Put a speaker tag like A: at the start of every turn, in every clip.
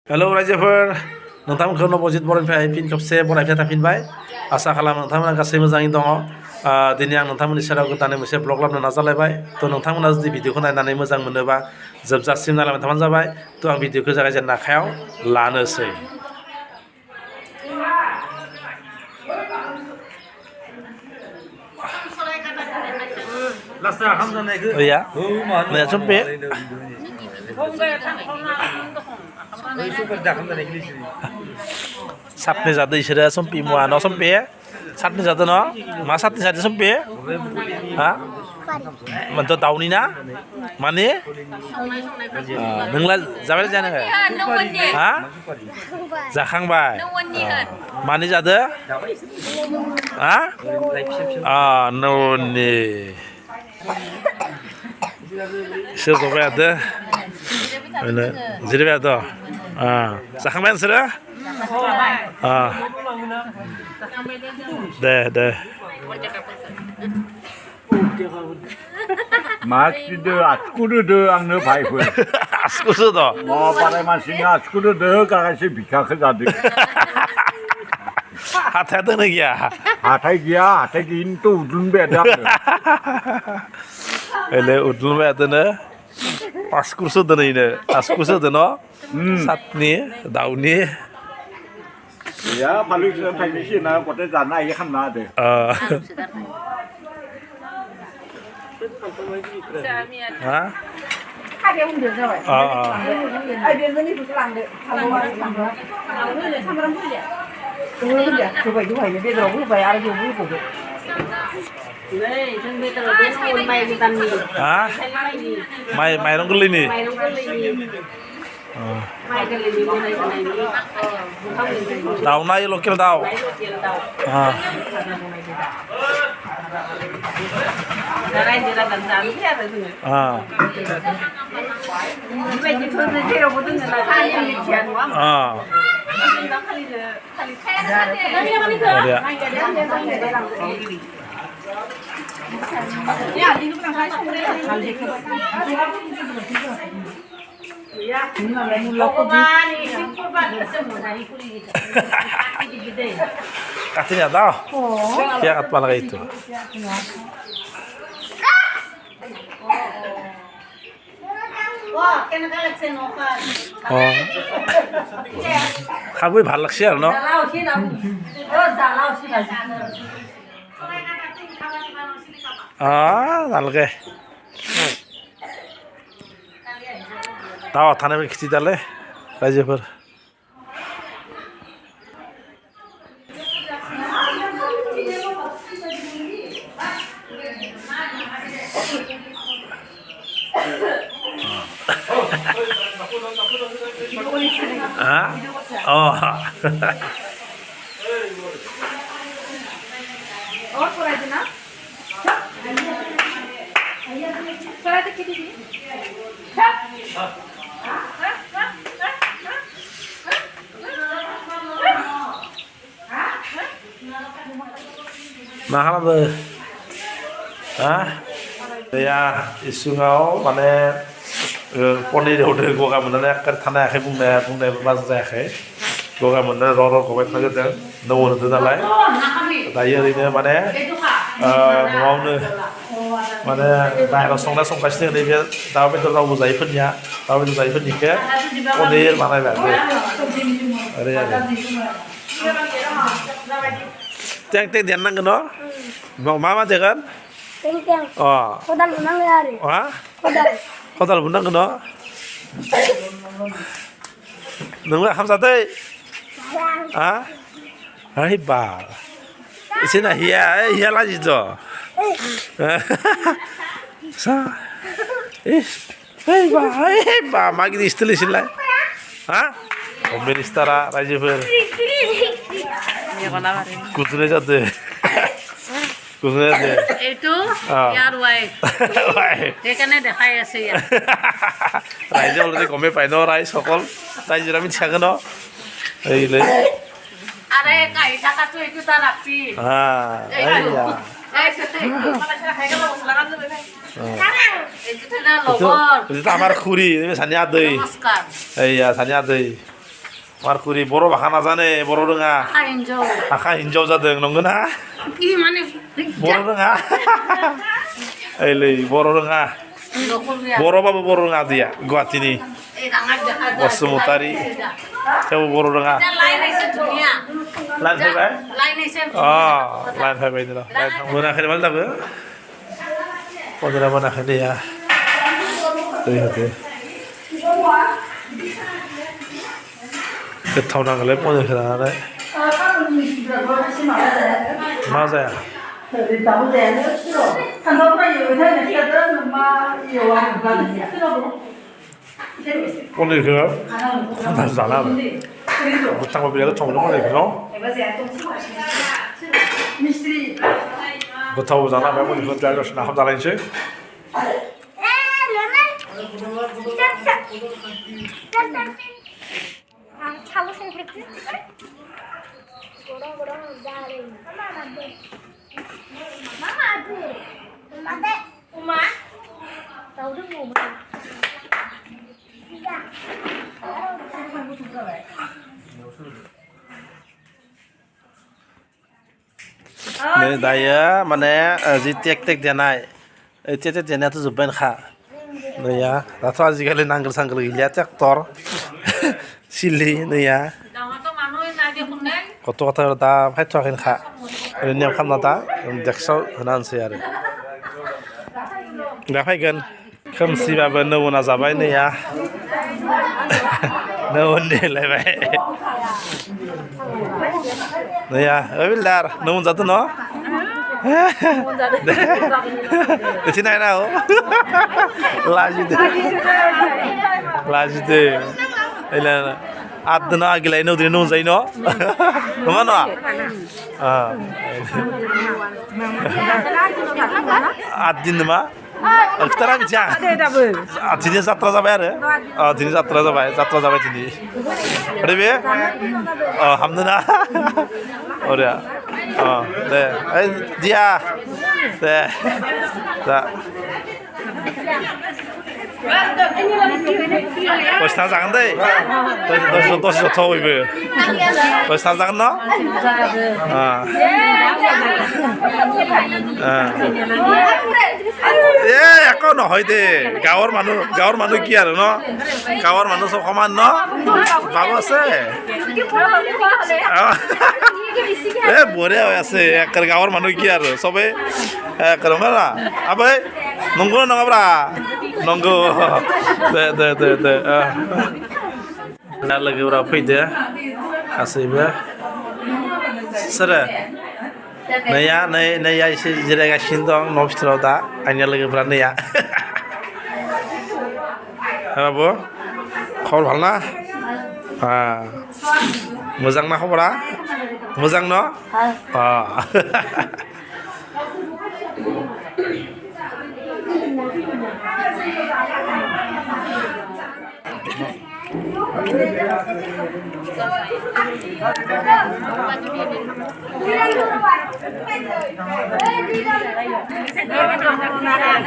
A: Hello रायजोफोर नोंथांमोनखौ नबजित बर'निफ्राय फिन खेबसे बरायफिनना थाफिनबाय आसा खालामो नोंथांमोना गासै मोजाङै दङ दिनै आं नोंथांमोननि सेराव गोदानै मोनसे ब्लग लाबोनो नाजालायबाय थ' नोंथांमोना जुदि भिडिअखौ नायनानै मोजां मोनोबा जोबजासिम नायलांबाय थाबानो जाबाय थ' आं भिडिअखौ जागायजेननो आखायाव लानोसै ओया नया सम्पे सातनि जादो इसोरो सम्पि मुवा न' सम्पे सातनि जादो न' मा सातनि जादो सम्पे हा मोनथ' दाउनि ना माने नोंलाय जाबाय जाया नोङो हा जाखांबाय मानि जादो हा न'नि सोर जबाय थादो जिरायबाय थादो जाखांबाय नोंसोरो दे
B: माखिदो आसुकुदो आंनो भाइफोर
A: आसुकुसो द
B: बाराय मानसिनि आसुकुदो गागायसे भिखाखो जादो
A: हाथाया दोनो गैया
B: हाथाय गैयिनोथ' उदुनबाय थादो
A: एले उदुनबाय थादोनो आसुकुरसो दोनैनो आसुकुरसो दोन सातनि दाउनि
B: या फालु थाइनैसो ना गथे जानो हायो खामना होदो
A: हा
C: खारियाव होनदो जाबाय बेरजोंनिखौसो लांदो सामब्राम होलिया होबाय दहायनो बेदरावबो होबाय आरो बेयावबो होबावदो जों बेदराव माइ गोदाननि
A: माइरं गोरलैनि दाउ ना लकेल दाउ
C: रायजो राजा जानोसै आरो जोङो बेबायदिथ' जेरावबो दोङो ना खालि मिथिया नङा
A: katanya tahu ya apa itu খাবই ভাল লাগছে আৰু ন নালাগে दाउ थानाय खिथि दाले रायजोफोर मा खालामदो दैया इसुङाव माने पनिर एवदो गगा मोननानै एखे थानो हायाखै बुंनाय बाजा जायाखै गगा मोननानै र' गबाय थानो गोदों न'आव होदो नालाय दायो ओरैनो माने न'आवनो माने बाहेरायाव संगासिनो नैबे दाउ बेदर रावबो जायैफोरनिया दाउ बेदर जायैफोरनिखौ पनिर बानायबाय ओरै आरो टें देरनांगोन न' मा देगोन
D: खदाल बुनांगौ आरो
A: खदाल बुनांगोन न' नोंलाय ओंखाम जादै है बा एसे ना हिया लाजिद' बा मा गिदिर स्टाइलिसलाय मिनिस्टारा रायजोफोर गुजुनाय जादों
C: এইটো ইয়াৰ ৱাইফ সেইকাৰণে দেখাই আছে ইয়াত
A: ৰাইজে অলৰেডি গমেই পায় ন ৰাইজ সকল ৰাইজৰ আমি চাগে ন এইলৈ
C: আরে কাহি থাকাটো এইটো তাৰ ৰাতি
A: Itu amar khuri, ini sanya adai.
C: নমস্কাৰ
A: Iya, sanya adai. मारकुरि बर' भाषा नाजाने बर' रोङा
C: आखा हिन्जाव
A: आखा हिन्जाव जादों नंगौना
C: इ माने
A: बर' रोङा ओइलै बर' रोङा बर'बाबो बर' रोङा दैया गुवाहाटीनि बसुमतारी थेवबो बर' रोङा
C: लायनायसो दुनिया
A: लाइन फैबाय
C: लायनायसो
A: लाइन फैबाय र' लाइन मोनाखै नामा दाबो पनिरा मोनाखै दैया दै होदो गोथाव नांगोनलै पनिरखौ लानानै मा जाया पनिरखौ खामना जाला आरो गोथांबा बिराद गोथाव मोनो पनिरखौ गोथाव जाना ओमफ्राय पनिरखौ बिराद दसे नाफाम जालायनोसै
D: 차고 생겼지? 뭐라 잘해. 엄마 아들. 엄마한테. 엄마. 나 우리 뭐 먹어? 야.
A: नै दायो माने जि टेक देनाय टेक देनायाथ' जोब्बायनोखा नैया दाथ' आजिखालि नांगोल सांगोल गैलिया ट्रेक्टर सिलि नैया गथ' गथाय दा फायथ'वाखैनोखा ओरैनो नेम खालामना दा डेक्सआव होना होनोसै आरो दा फैगोन खोमसिबाबो नौना जाबाय नैया नौन देलायबाय नैया ओइ बिल्दार नौन जादों न' Itu naik tau, laju deh, ilah, ada na agilai no dino zai no, mana? Adin nama, sekarang jang, adinnya satra sabar ya, adinnya satra sabar ini, ada be? Hamdana, oh ya. deh, dia, deh, dah. Kau sekarang jangan deh, kau tahu ibu, kau sekarang jangan no? Kau no hoi deh, gawar manu kiar no, gawar manu so kaman no, bawa se. Boleh ya sih, kerjaan manu kiar, sobe, kerja mana? Apa? Nunggu apa? Nunggu, deh. Nah lagi berapa itu ya? Asibnya, sera. Naya isi jeraga sindong, nobis terauda, hanya lagi berani ya. Apa bu? Kau mana? Muzang nak apa? Muzang no?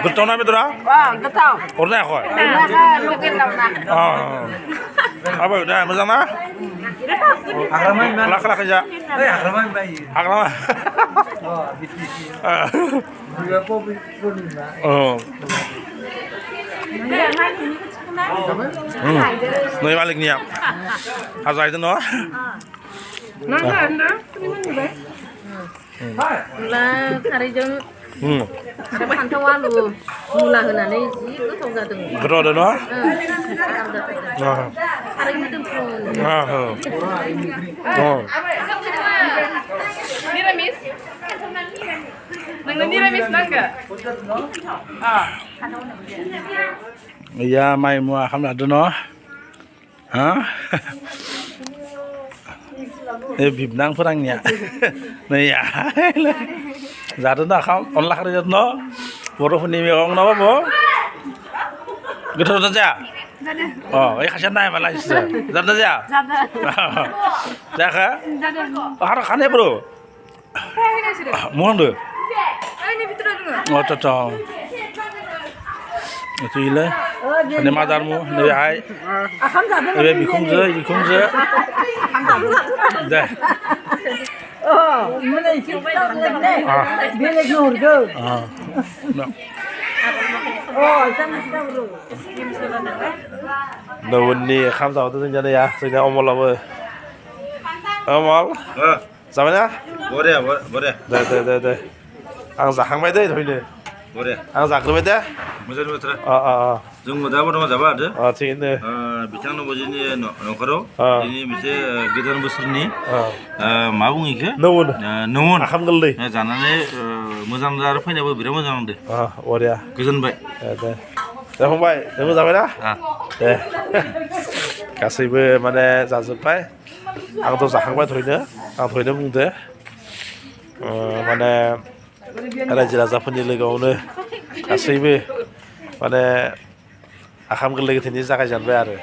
A: Betul na betul?
C: betul
A: Orangnya kau?
C: mungkin
A: Apa udah muzang na? Lak aja. Akraman. Nih balik nih ya. Hazar itu no?
C: Lah karijeng pantau lu mula henane ji gothau jadों
A: Gothau dah no?
C: Karing tempun Niramis Nang niramis nangga
A: Iya mai mua kham ada no? Hah? Bib nang perangnya. Nah ya. Jadi nak kau olah kerja no, baru punya orang nama bo. Gitu saja. Oh, kasih naik malah itu. Jadi saja. Jaga. Harus kan ya bro. Mohon deh. Oh cocok. Tuile. Ini madarmu, ini ai. Ini bikumje, bikumje. Dah. Daun ni kham tahu tu jadi ya, sudah omol apa? Omol. Sama ni?
B: Boleh, boleh.
A: Dah. Ang zakang mai deh tu ini.
B: Boleh.
A: Ang zak tu deh.
B: Betul.
A: Ah.
B: Jung muda pada zaman ada.
A: Cik ni.
B: Bicara nombor ini nongkaro.
A: Ah.
B: Ini mesti gedan besar ni.
A: Ah.
B: Mabung ini.
A: Nuwun.
B: Nuwun.
A: Akam gelai.
B: Jangan mo장 जार फैनायाबो बिराद मोजां दे
A: Waria.
B: गोजोनबाय
A: दे फंबाय नोंबो जाबाय ना दे गासैबो माने जाजोब्बाय आंथ' जाखांबाय थयनो आं थयनो बुंदो माने रायजो राजाफोरनि लोगोआवनो गासैबो माने आखाम गोरलै गोथैनि जागायजेनबाय आरो